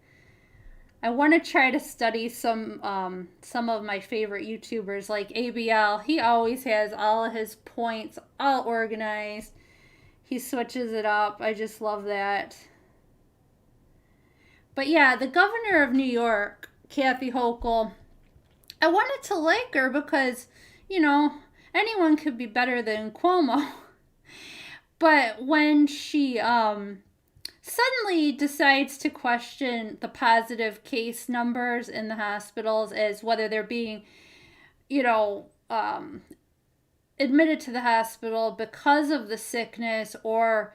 Speaker 1: I want to try to study some of my favorite YouTubers, like ABL. He always has all of his points all organized. He switches it up. I just love that. But yeah, the governor of New York, Kathy Hochul, I wanted to like her because, anyone could be better than Cuomo. But when she suddenly decides to question the positive case numbers in the hospitals as whether they're being, admitted to the hospital because of the sickness, or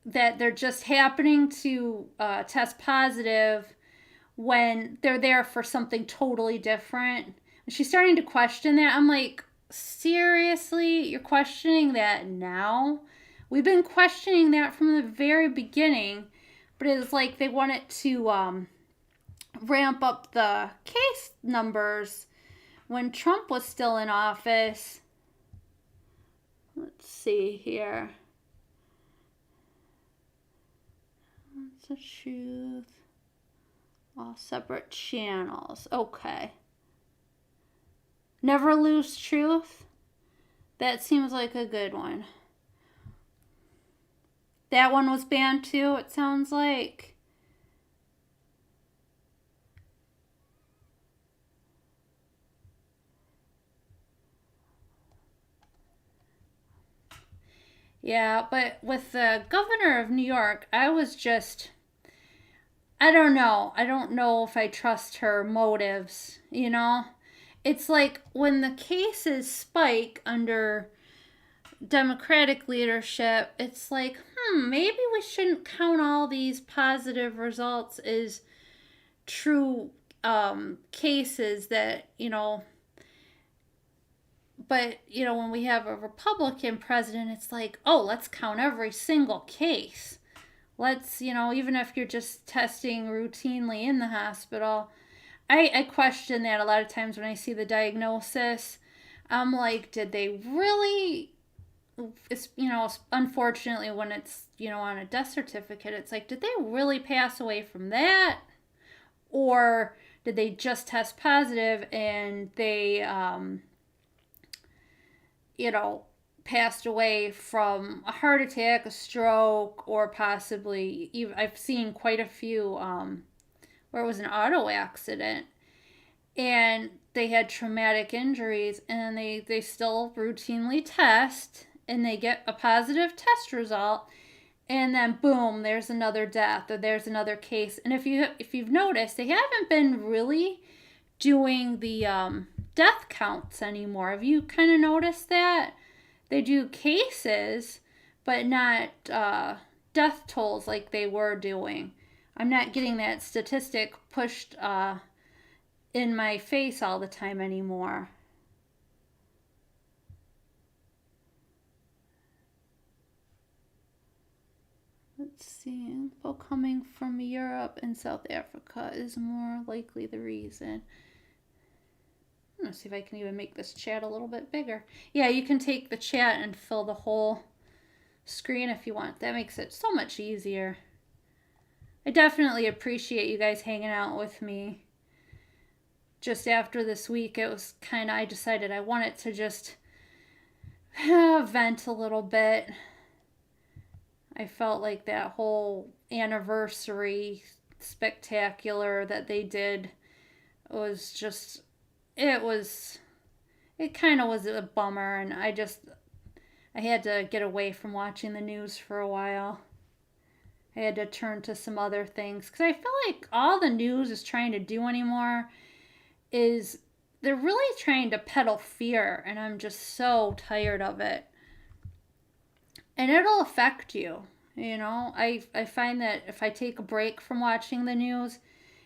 Speaker 1: that they're just happening to test positive when they're there for something totally different. And she's starting to question that. I'm like, seriously? You're questioning that now? We've been questioning that from the very beginning, but it's like they want it to ramp up the case numbers when Trump was still in office. Let's see here. What's the truth? All separate channels. Okay. Never Lose Truth. That seems like a good one. That one was banned too, it sounds like. Yeah, but with the governor of New York, I don't know. I don't know if I trust her motives, you know? It's like when the cases spike under Democratic leadership, it's like, maybe we shouldn't count all these positive results as true cases that, but, when we have a Republican president, it's like, oh, let's count every single case. Let's, even if you're just testing routinely in the hospital. I question that a lot of times when I see the diagnosis. I'm like, did they really? It's, unfortunately when it's, on a death certificate, it's like, did they really pass away from that? Or did they just test positive and they, passed away from a heart attack, a stroke, or possibly, even, I've seen quite a few where it was an auto accident and they had traumatic injuries, and they still routinely test and they get a positive test result, and then boom, there's another death or there's another case. And if you've noticed, they haven't been really doing the death counts anymore. Have you kind of noticed that? They do cases, but not death tolls like they were doing. I'm not getting that statistic pushed in my face all the time anymore. Let's see. Info coming from Europe and South Africa is more likely the reason. I'm going to see if I can even make this chat a little bit bigger. Yeah, you can take the chat and fill the whole screen if you want. That makes it so much easier. I definitely appreciate you guys hanging out with me. Just after this week, it was I decided I wanted to just vent a little bit. I felt like that whole anniversary spectacular that they did was just, it kind of was a bummer, and I had to get away from watching the news for a while. I had to turn to some other things because I feel like all the news is trying to do anymore is they're really trying to peddle fear, and I'm just so tired of it. And it'll affect you, I find that if I take a break from watching the news,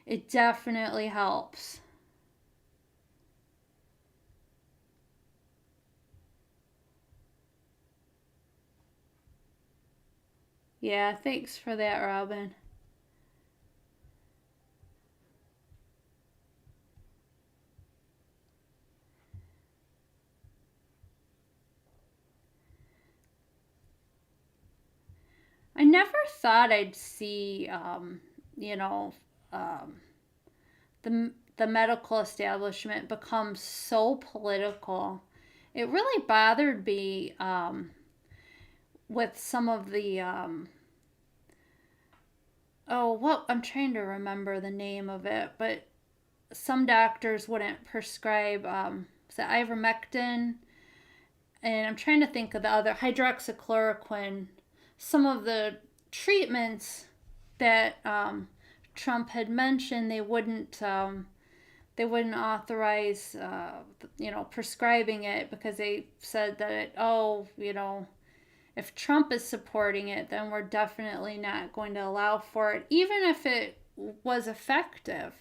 Speaker 1: it definitely helps. Yeah, thanks for that, Robin. I never thought I'd see, the medical establishment become so political. It really bothered me with some of the what I'm trying to remember the name of it, but some doctors wouldn't prescribe is it ivermectin, and I'm trying to think of the other, hydroxychloroquine. Some of the treatments that Trump had mentioned, they wouldn't they wouldn't authorize, prescribing it because they said that if Trump is supporting it, then we're definitely not going to allow for it, even if it was effective.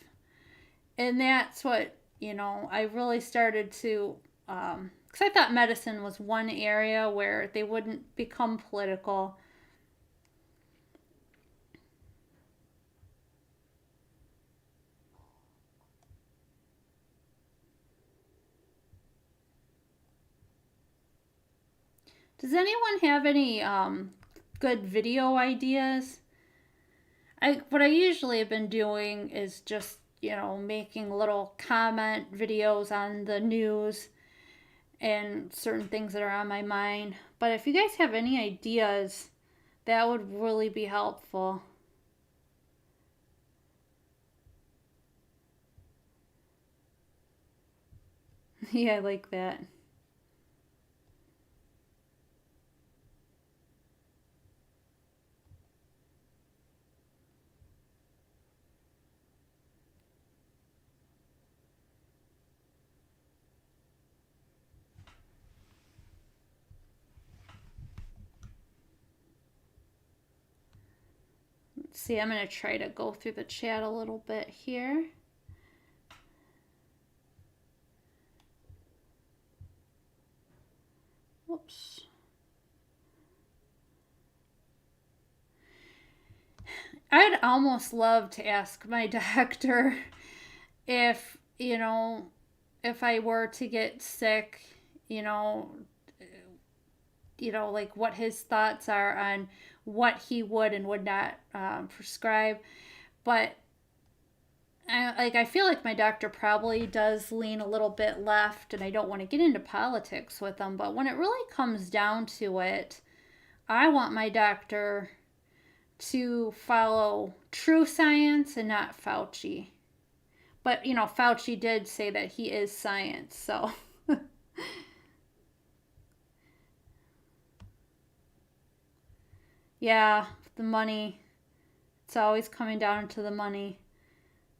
Speaker 1: And that's what, I really started to, because I thought medicine was one area where they wouldn't become political. Does anyone have any good video ideas? What I usually have been doing is just, making little comment videos on the news and certain things that are on my mind. But if you guys have any ideas, that would really be helpful. Yeah, I like that. Let's see, I'm going to try to go through the chat a little bit here. Whoops. I'd almost love to ask my doctor if, if I were to get sick, you know, like what his thoughts are on what he would and would not prescribe. But I feel like my doctor probably does lean a little bit left, and I don't want to get into politics with him. But when it really comes down to it, I want my doctor to follow true science and not Fauci. But, Fauci did say that he is science, so. Yeah, the money. It's always coming down to the money.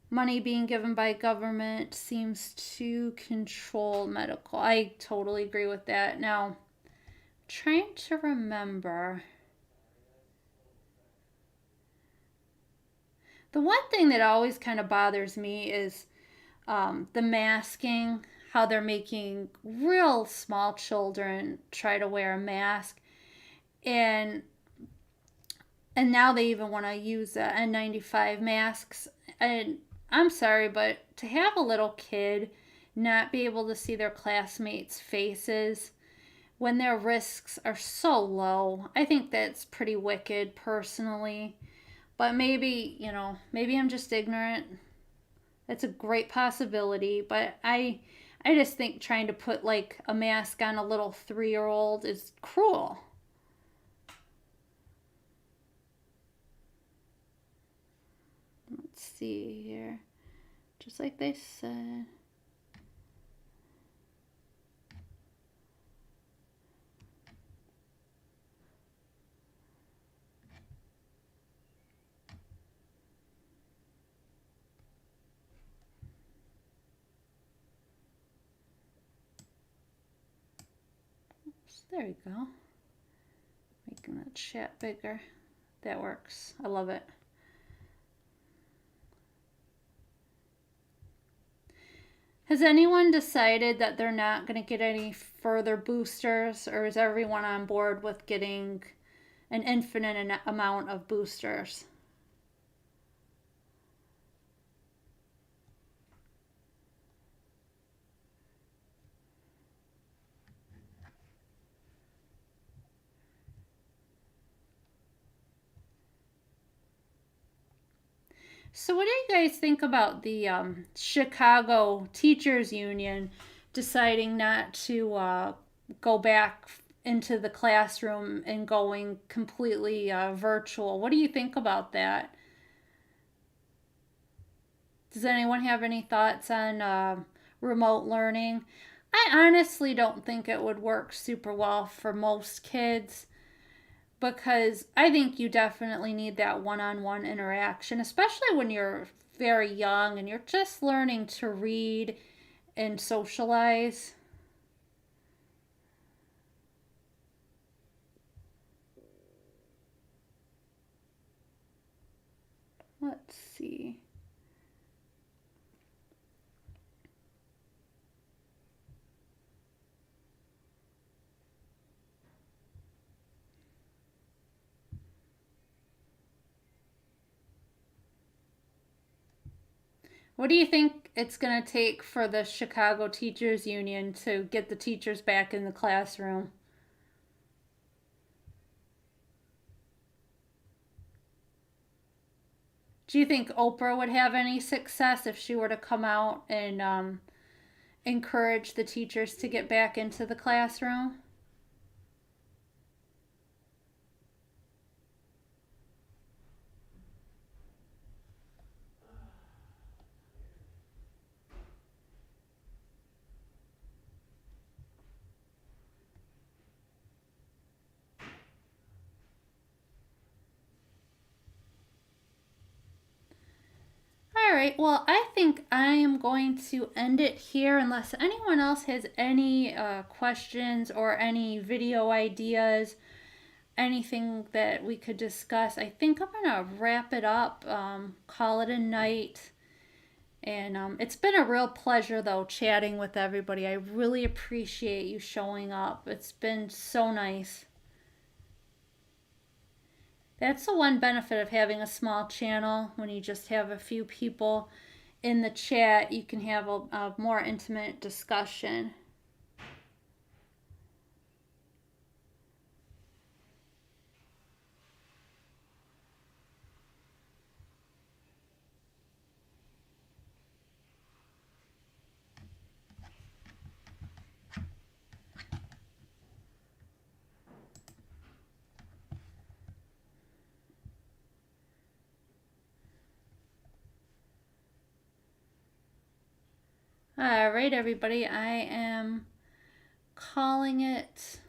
Speaker 1: Money being given by government seems to control medical. I totally agree with that. Now, trying to remember. The one thing that always kind of bothers me is the masking, how they're making real small children try to wear a mask. And now they even want to use the N95 masks. And I'm sorry, but to have a little kid not be able to see their classmates' faces when their risks are so low, I think that's pretty wicked personally. But maybe, maybe I'm just ignorant. That's a great possibility, but I just think trying to put like a mask on a little 3-year-old is cruel. Let's see here. Just like they said. There you go. Making that chat bigger. That works. I love it. Has anyone decided that they're not going to get any further boosters, or is everyone on board with getting an infinite amount of boosters? So, what do you guys think about the Chicago Teachers Union deciding not to go back into the classroom and going completely virtual? What do you think about that? Does anyone have any thoughts on remote learning? I honestly don't think it would work super well for most kids, because I think you definitely need that one-on-one interaction, especially when you're very young and you're just learning to read and socialize. Let's see. What do you think it's going to take for the Chicago Teachers Union to get the teachers back in the classroom? Do you think Oprah would have any success if she were to come out and encourage the teachers to get back into the classroom? All right, well, I think I am going to end it here unless anyone else has any questions or any video ideas, anything that we could discuss. I think I'm going to wrap it up, call it a night. And it's been a real pleasure, though, chatting with everybody. I really appreciate you showing up. It's been so nice. That's the one benefit of having a small channel. When you just have a few people in the chat, you can have a more intimate discussion. All right, everybody, I am calling it